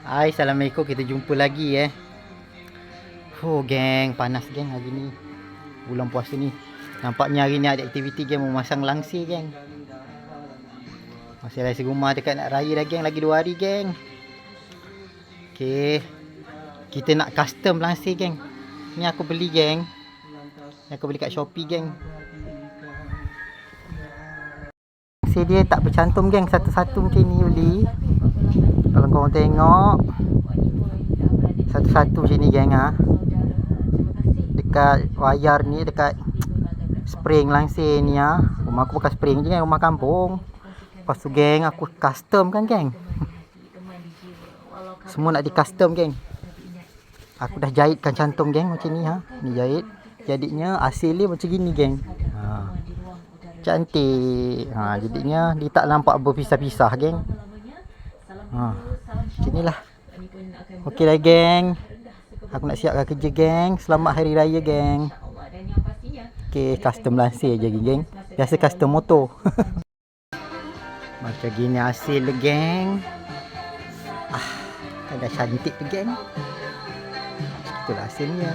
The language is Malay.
Hai, Assalamualaikum. Kita jumpa lagi Oh, geng. Panas, geng, hari ni. Bulan puasa ni. Nampaknya hari ni ada aktiviti, geng. Memasang langsir, geng. Masih rasa rumah dekat nak raya dah, geng. Lagi 2 hari, geng. Okay. Kita nak custom langsir, geng. Ni aku beli, geng. Ni aku beli kat Shopee, geng. Langsir dia tak bercantum, geng. Satu-satu macam ni, beli. Kalau korang tengok. Satu-satu macam ni, geng, dekat wayar ni, dekat spring langsir ni, Rumah aku pakai spring je, kan, rumah kampung. Lepas tu, geng, aku custom kan, geng. Semua nak di custom, geng. Aku dah jahitkan cantum, geng, macam ni, Ni jahit. Jadinya hasil dia macam gini, geng. Cantik. Jadinya dia tak nampak berpisah-pisah, geng. Macam ni lah. Okey lah, geng. Aku nak siapkan kerja, geng. Selamat Hari Raya, geng. Okey, custom langsir je, geng. Biasa custom motor. Macam gini hasil, geng. Kan dah cantik tu, geng. Itulah hasilnya.